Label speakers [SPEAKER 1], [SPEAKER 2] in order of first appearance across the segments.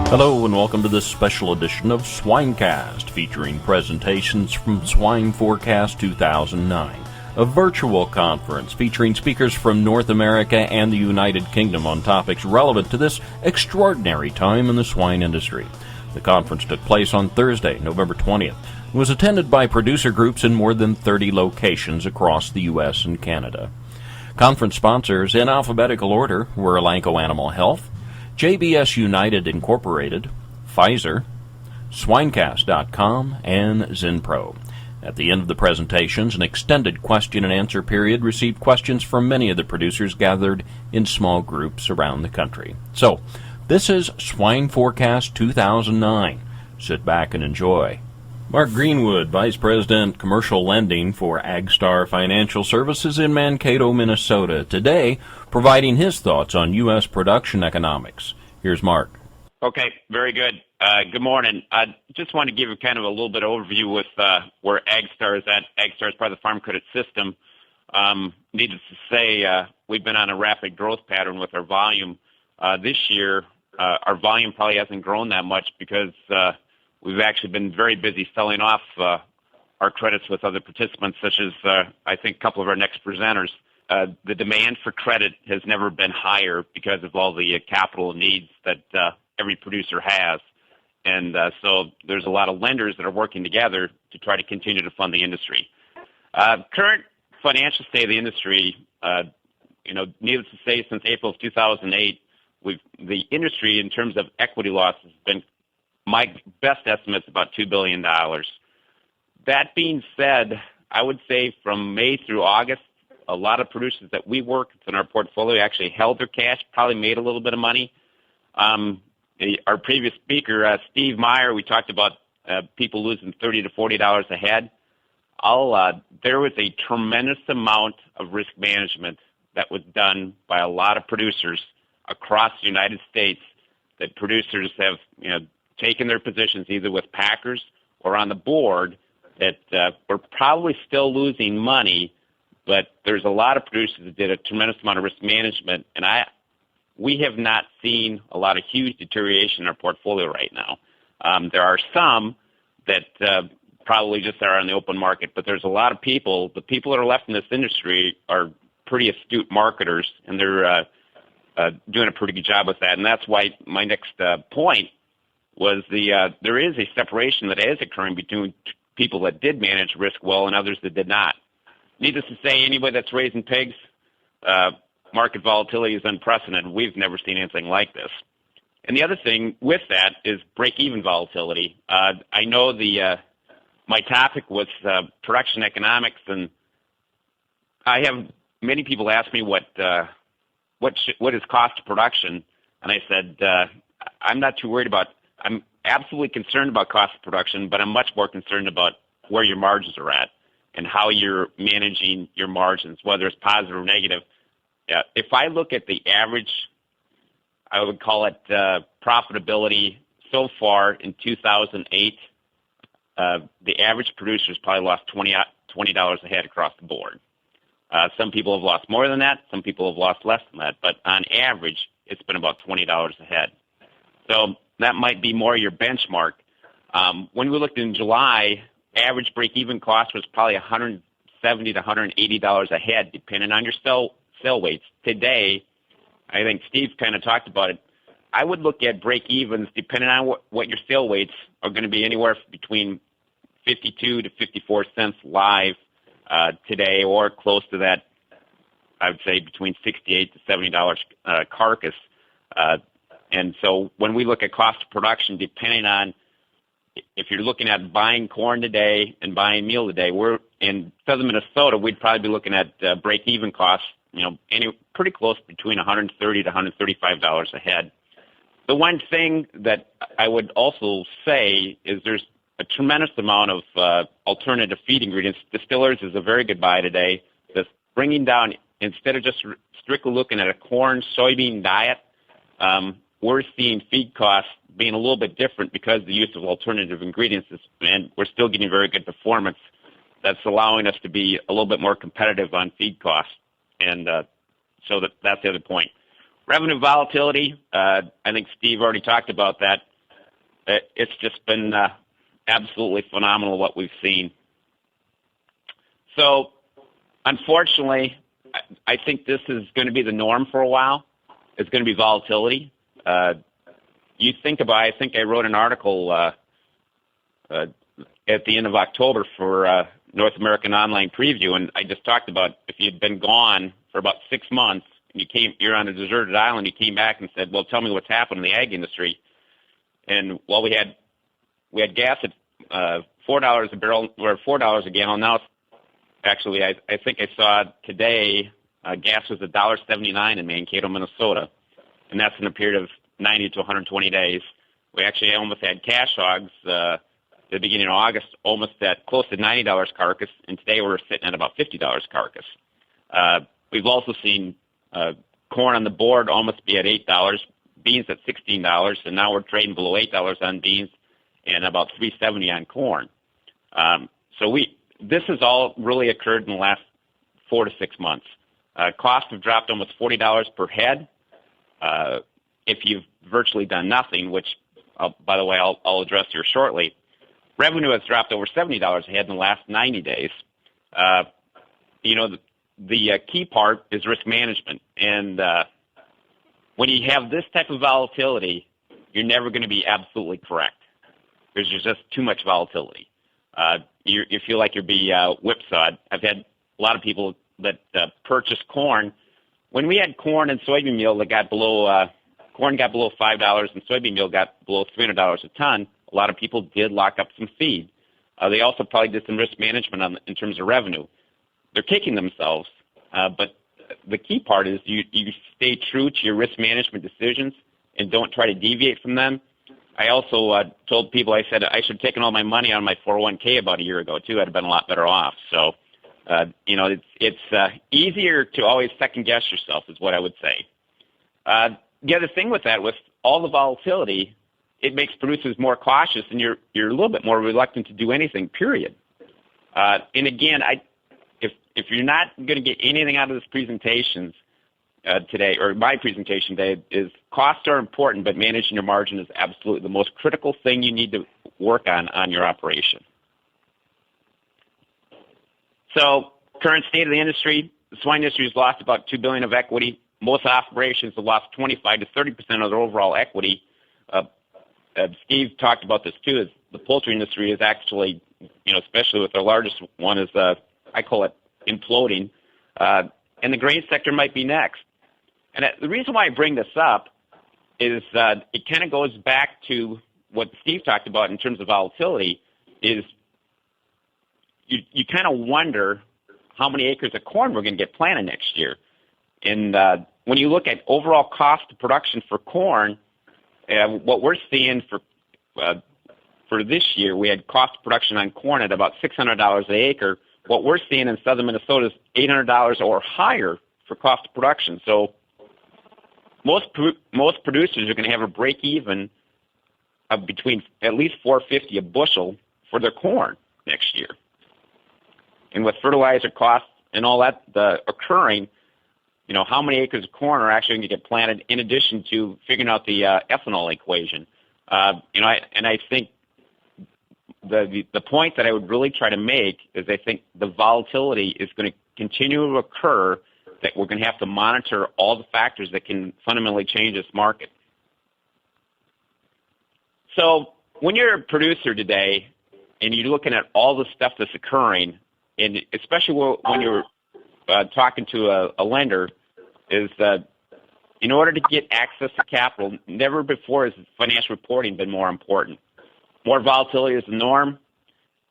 [SPEAKER 1] Hello and welcome to this special edition of Swinecast, featuring presentations from Swine Forecast 2009, a virtual conference featuring speakers from North America and the United Kingdom on topics relevant to this extraordinary time in the swine industry. The conference took place on Thursday, November 20th, and was attended by producer groups in more than 30 locations across the U.S. and Canada. Conference sponsors in alphabetical order were Elanco Animal Health, JBS United Incorporated, Pfizer, Swinecast.com, and Zinpro. At the end of the presentations, an extended question and answer period received questions from many of the producers gathered in small groups around the country. So, this is Swine Forecast 2009. Sit back and enjoy. Mark Greenwood, Vice President, Commercial Lending for AgStar Financial Services in Mankato, Minnesota, today providing his thoughts on U.S. production economics. Here's Mark.
[SPEAKER 2] Okay, very good. Good morning. I just want to give you kind of a little bit of overview with where AgStar is at. AgStar is part of the Farm Credit System. Needless to say, we've been on a rapid growth pattern with our volume. This year, our volume probably hasn't grown that much because we've actually been very busy selling off our credits with other participants, such as, I think, a couple of our next presenters. The demand for credit has never been higher because of all the capital needs that every producer has. And so there's a lot of lenders that are working together to try to continue to fund the industry. Current financial state of the industry, needless to say, since April of 2008, the industry, in terms of equity loss, has been, my best estimate is about $2 billion. That being said, I would say from May through August, a lot of producers that we work with in our portfolio actually held their cash, probably made a little bit of money. Our previous speaker, Steve Meyer, we talked about people losing $30 to $40 a head. There was a tremendous amount of risk management that was done by a lot of producers across the United States, that producers have taken their positions either with packers or on the board that were probably still losing money, but there's a lot of producers that did a tremendous amount of risk management, and we have not seen a lot of huge deterioration in our portfolio right now. There are some that probably just are on the open market, but there's a lot of people. The people that are left in this industry are pretty astute marketers, and they're doing a pretty good job with that. And that's why my next point was there is a separation that is occurring between people that did manage risk well and others that did not. Needless to say, anybody that's raising pigs, market volatility is unprecedented. We've never seen anything like this. And the other thing with that is break-even volatility. I know my topic was production economics, and I have many people ask me what is cost of production, and I said I'm not too worried about. I'm absolutely concerned about cost of production, but I'm much more concerned about where your margins are at and how you're managing your margins, whether it's positive or negative. If I look at the average, I would call it profitability so far in 2008, the average producer's probably lost $20 a head across the board. Some people have lost more than that. Some people have lost less than that. But on average, it's been about $20 a head. So that might be more your benchmark. When we looked in July, average break-even cost was probably $170 to $180 a head, depending on your sell weights. Today, I think Steve kind of talked about it. I would look at break-evens, depending on what your sale weights are going to be, anywhere between 52 to 54 cents live today, or close to that. I would say between $68 to $70 carcass. And so when we look at cost of production, depending on if you're looking at buying corn today and buying meal today, we're in southern Minnesota, we'd probably be looking at break-even costs, pretty close between $130 to $135 a head. The one thing that I would also say is there's a tremendous amount of alternative feed ingredients. Distillers is a very good buy today. That's bringing down, instead of just strictly looking at a corn, soybean diet, we're seeing feed costs being a little bit different because of the use of alternative ingredients, and we're still getting very good performance. That's allowing us to be a little bit more competitive on feed costs. And so that's the other point. Revenue volatility, I think Steve already talked about that. it's just been absolutely phenomenal what we've seen. So, unfortunately, I think this is going to be the norm for a while. It's going to be volatility. You think about, I think I wrote an article at the end of October for North American Online Preview, and I just talked about if you'd been gone for about 6 months and you're on a deserted island, you came back and said, well, tell me what's happened in the ag industry. And well, we had gas at $4 a barrel, or $4 a gallon. Now, actually, I think I saw today gas was $1.79 in Mankato, Minnesota, and that's in a period of 90 to 120 days. We actually almost had cash hogs at the beginning of August, almost at close to $90 carcass, and today we're sitting at about $50 carcass. We've also seen corn on the board almost be at $8, beans at $16, and now we're trading below $8 on beans and about $3.70 on corn. This has all really occurred in the last 4 to 6 months. Costs have dropped almost $40 per head. If you've virtually done nothing, which, by the way, I'll address here shortly, revenue has dropped over $70 a head in the last 90 days. The key part is risk management. And when you have this type of volatility, you're never going to be absolutely correct. There's just too much volatility. You feel like you'll be whipsawed. I've had a lot of people that purchase corn. When we had corn and soybean meal that got below corn got below $5 and soybean meal got below $300 a ton, a lot of people did lock up some feed. They also probably did some risk management in terms of revenue. They're kicking themselves, but the key part is you stay true to your risk management decisions and don't try to deviate from them. I also told people, I said I should have taken all my money on my 401k about a year ago too. I'd have been a lot better off. So, it's easier to always second guess yourself is what I would say. The other thing with that, with all the volatility, it makes producers more cautious, and you're a little bit more reluctant to do anything. Period. And again, if you're not going to get anything out of this presentation today, or my presentation today, is costs are important, but managing your margin is absolutely the most critical thing you need to work on your operation. So, current state of the industry: the swine industry has lost about $2 billion of equity. Most operations have lost 25 to 30% of their overall equity. Steve talked about this too. Is the poultry industry is actually, especially with our largest one, is I call it imploding, and the grain sector might be next. And the reason why I bring this up is it kind of goes back to what Steve talked about in terms of volatility. Is you kind of wonder how many acres of corn we're going to get planted next year. And when you look at overall cost of production for corn, what we're seeing for this year, we had cost of production on corn at about $600 an acre. What we're seeing in southern Minnesota is $800 or higher for cost of production. So most producers are going to have a break even of between at least $4.50 a bushel for their corn next year. And with fertilizer costs and all that occurring, how many acres of corn are actually going to get planted in addition to figuring out the ethanol equation? I think the point that I would really try to make is I think the volatility is going to continue to occur, that we're going to have to monitor all the factors that can fundamentally change this market. So when you're a producer today and you're looking at all the stuff that's occurring, and especially when you're talking to a lender, is that in order to get access to capital, never before has financial reporting been more important. More volatility is the norm,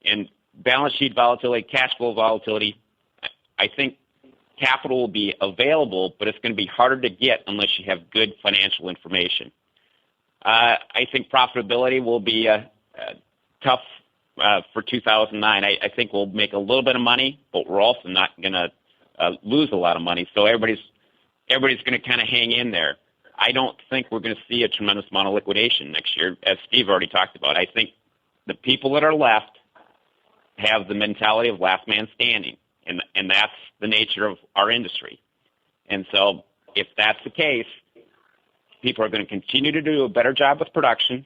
[SPEAKER 2] and balance sheet volatility, cash flow volatility. I think capital will be available, but it's going to be harder to get unless you have good financial information. I think profitability will be tough for 2009. I think we'll make a little bit of money, but we're also not going to lose a lot of money. So everybody's going to kind of hang in there. I don't think we're going to see a tremendous amount of liquidation next year, as Steve already talked about. I think the people that are left have the mentality of last man standing, and that's the nature of our industry. And so if that's the case, people are going to continue to do a better job with production.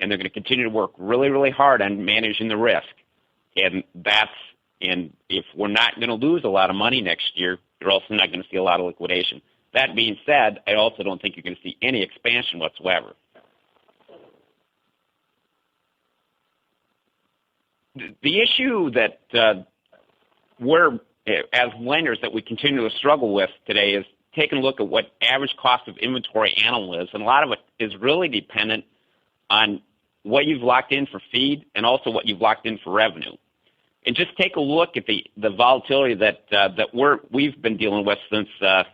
[SPEAKER 2] and they're going to continue to work really, really hard on managing the risk. And if we're not going to lose a lot of money next year, you're also not going to see a lot of liquidation. That being said, I also don't think you're going to see any expansion whatsoever. The issue that we're, as lenders, that we continue to struggle with today is taking a look at what average cost of inventory animal is, and a lot of it is really dependent on what you've locked in for feed and also what you've locked in for revenue. And just take a look at the volatility that we've been dealing with since the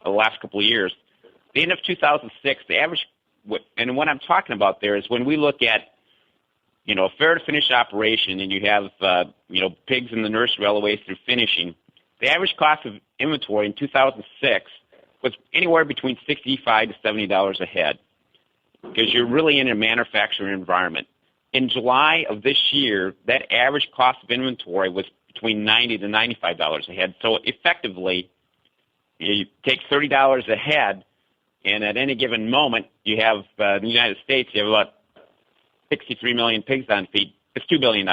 [SPEAKER 2] last couple of years. The end of 2006, the average, and what I'm talking about there is when we look at a fair to finish operation, and you have pigs in the nursery all the way through finishing. The average cost of inventory in 2006 was anywhere between $65 to $70 a head, because you're really in a manufacturing environment. In July of this year, that average cost of inventory was between $90 to $95 a head. So effectively, you take $30 a head, and at any given moment, you have in the United States, you have about 63 million pigs on feed. It's $2 billion.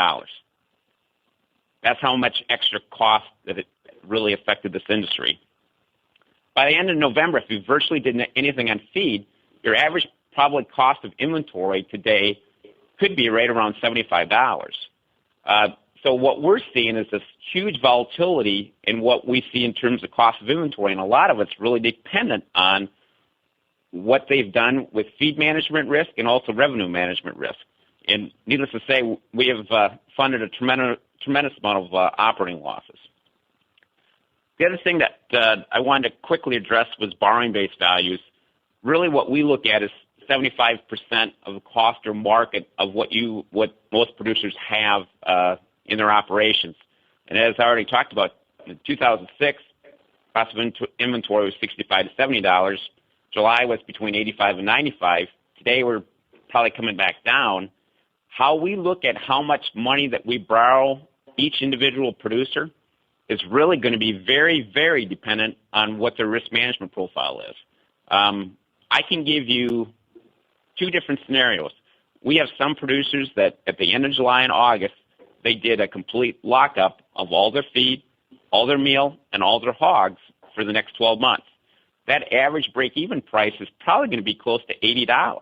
[SPEAKER 2] That's how much extra cost that it really affected this industry. By the end of November, if you virtually did anything on feed, your average probably cost of inventory today could be right around $75. So what we're seeing is this huge volatility in what we see in terms of cost of inventory, and a lot of it's really dependent on what they've done with feed management risk and also revenue management risk. And needless to say, we have funded a tremendous amount of operating losses. The other thing that I wanted to quickly address was borrowing base values. Really what we look at is 75% of the cost or market of what most producers have in their operations. And as I already talked about, in 2006, cost of inventory was $65 to $70. July was between $85 and $95. Today we're probably coming back down. How we look at how much money that we borrow each individual producer is really going to be very, very dependent on what their risk management profile is. I can give you two different scenarios. We have some producers that at the end of July and August, they did a complete lockup of all their feed, all their meal, and all their hogs for the next 12 months. That average break-even price is probably going to be close to $80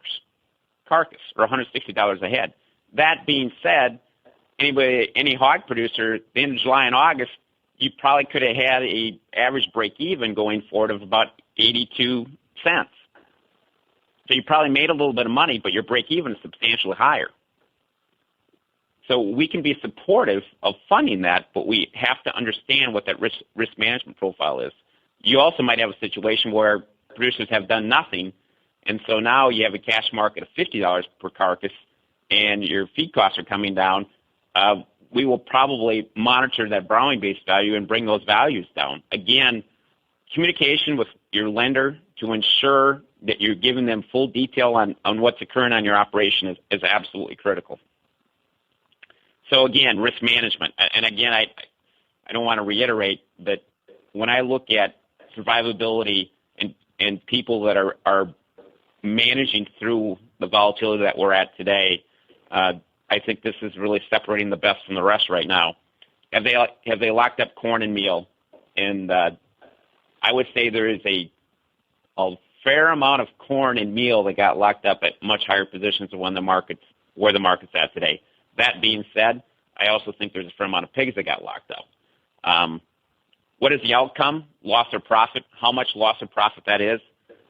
[SPEAKER 2] carcass, or $160 a head. That being said, any hog producer at the end of July and August, you probably could have had an average break-even going forward of about 82 cents. So you probably made a little bit of money, but your break-even is substantially higher. So we can be supportive of funding that, but we have to understand what that risk management profile is. You also might have a situation where producers have done nothing, and so now you have a cash market of $50 per carcass, and your feed costs are coming down. We will probably monitor that borrowing base value and bring those values down. Again, communication with your lender to ensure that you're giving them full detail on what's occurring on your operation is absolutely critical. So again, risk management. And again, I don't want to reiterate that when I look at survivability and people that are managing through the volatility that we're at today, I think this is really separating the best from the rest right now. Have they locked up corn and meal? And I would say there is a fair amount of corn and meal that got locked up at much higher positions than where the market's at today. That being said, I also think there's a fair amount of pigs that got locked up. What is the outcome? Loss or profit? How much loss or profit that is?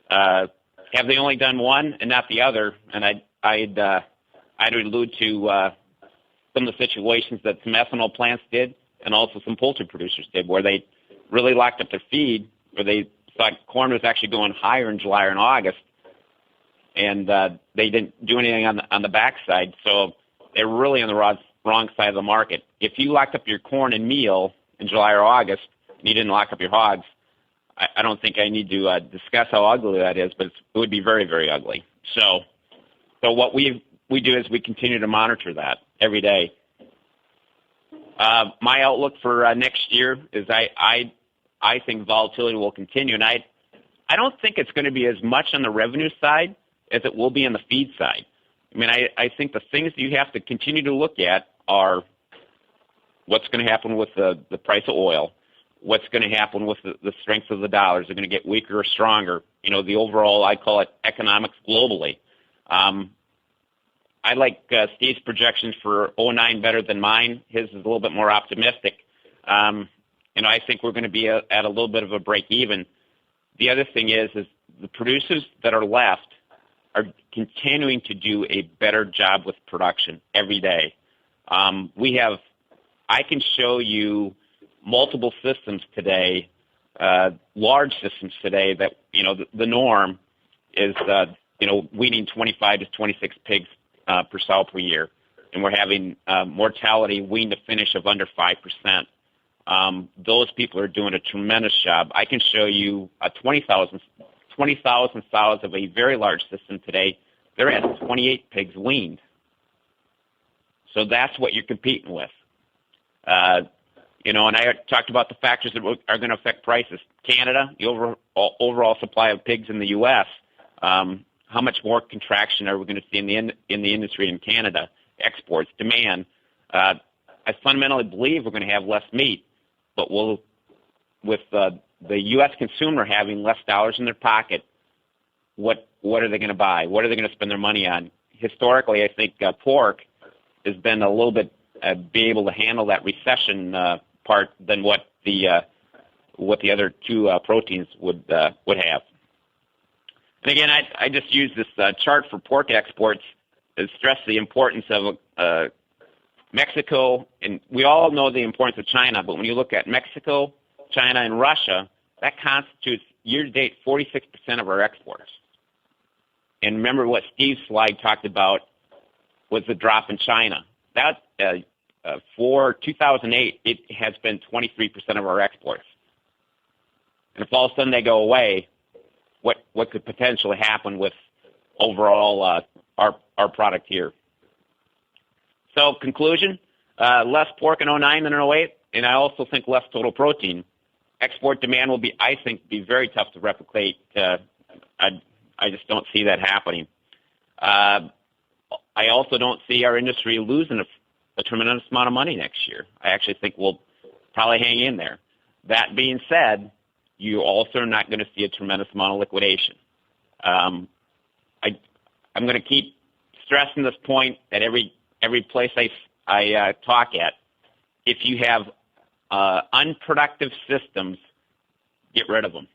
[SPEAKER 2] Have they only done one and not the other? And I'd allude to some of the situations that some ethanol plants did and also some poultry producers did, where they really locked up their feed, where they thought corn was actually going higher in July or in August, and they didn't do anything on the backside. So they're really on the wrong side of the market. If you locked up your corn and meal in July or August and you didn't lock up your hogs, I don't think I need to discuss how ugly that is, but it would be very, very ugly. So what we do is we continue to monitor that every day. My outlook for next year is I think volatility will continue, and I don't think it's going to be as much on the revenue side as it will be on the feed side. I mean, I think the things that you have to continue to look at are what's going to happen with the price of oil, what's going to happen with the strength of the dollar. Is it going to get weaker or stronger? The overall, I call it economics globally. I like Steve's projections for 2009 better than mine. His is a little bit more optimistic. I think we're going to be at a little bit of a break even. The other thing is the producers that are left are continuing to do a better job with production every day. I can show you multiple systems today, large systems today that, the norm is, weaning 25 to 26 pigs per sow per year. And we're having mortality wean to finish of under 5%. Those people are doing a tremendous job. I can show you 20,000 sows of a very large system today. They're at 28 pigs weaned. So that's what you're competing with. And I talked about the factors that are going to affect prices. Canada, the overall supply of pigs in the U.S., how much more contraction are we going to see in the industry in Canada? Exports, demand. I fundamentally believe we're going to have less meat, but with the U.S. consumer having less dollars in their pocket, what are they going to buy? What are they going to spend their money on? Historically, I think pork has been a little bit be able to handle that recession part than what the other two proteins would have. And again, I just use this chart for pork exports to stress the importance of Mexico, and we all know the importance of China, but when you look at Mexico, China, and Russia, that constitutes year-to-date 46% of our exports. And remember what Steve's slide talked about was the drop in China. That for 2008, it has been 23% of our exports. And if all of a sudden they go away, what could potentially happen with overall our product here? So conclusion, less pork in 2009 than in 2008, and I also think less total protein. Export demand will be, I think, very tough to replicate. I just don't see that happening. I also don't see our industry losing a tremendous amount of money next year. I actually think we'll probably hang in there. That being said, you also are not going to see a tremendous amount of liquidation. I'm going to keep stressing this point at every place I talk at. If you have unproductive systems, get rid of them.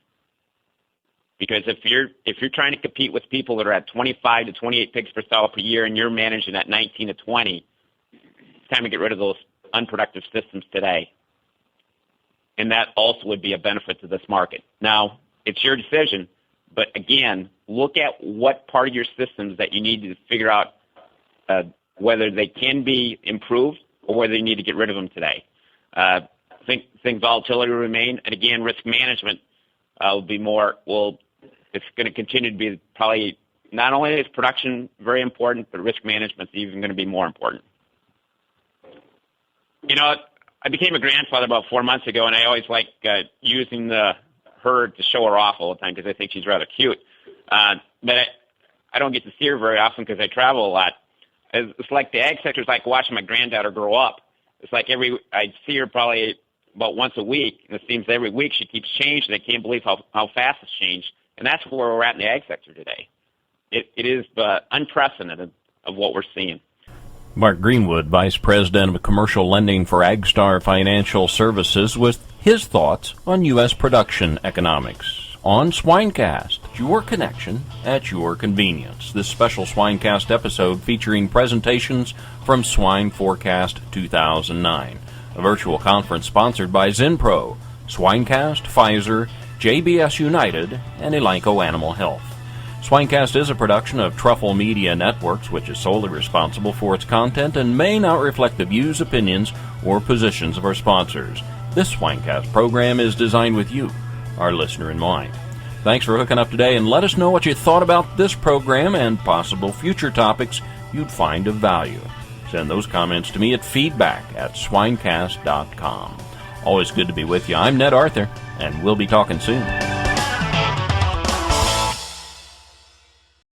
[SPEAKER 2] Because if you're trying to compete with people that are at 25 to 28 pigs per sow per year and you're managing at 19 to 20, it's time to get rid of those unproductive systems today. And that also would be a benefit to this market. Now, it's your decision, but again, look at what part of your systems that you need to figure out whether they can be improved or whether you need to get rid of them today. I think volatility will remain, and again, risk management will be more. It's going to continue to be probably not only is production very important, but risk management is even going to be more important. I became a grandfather about 4 months ago, and I always like using the herd to show her off all the time because I think she's rather cute. But I don't get to see her very often because I travel a lot. It's like the ag sector is like watching my granddaughter grow up. It's like I see her probably about once a week, and it seems every week she keeps changing. I can't believe how fast it's changed. And that's where we're at in the ag sector today. It is unprecedented of what we're seeing.
[SPEAKER 1] Mark Greenwood, Vice President of Commercial Lending for AgStar Financial Services, with his thoughts on U.S. production economics on Swinecast, your connection at your convenience. This special Swinecast episode featuring presentations from Swine Forecast 2009, a virtual conference sponsored by Zinpro, Swinecast, Pfizer, JBS United, and Elanco Animal Health. Swinecast is a production of Truffle Media Networks, which is solely responsible for its content and may not reflect the views, opinions, or positions of our sponsors. This Swinecast program is designed with you, our listener, in mind. Thanks for hooking up today, and let us know what you thought about this program and possible future topics you'd find of value. Send those comments to me at feedback@swinecast.com. Always good to be with you. I'm Ned Arthur, and we'll be talking soon.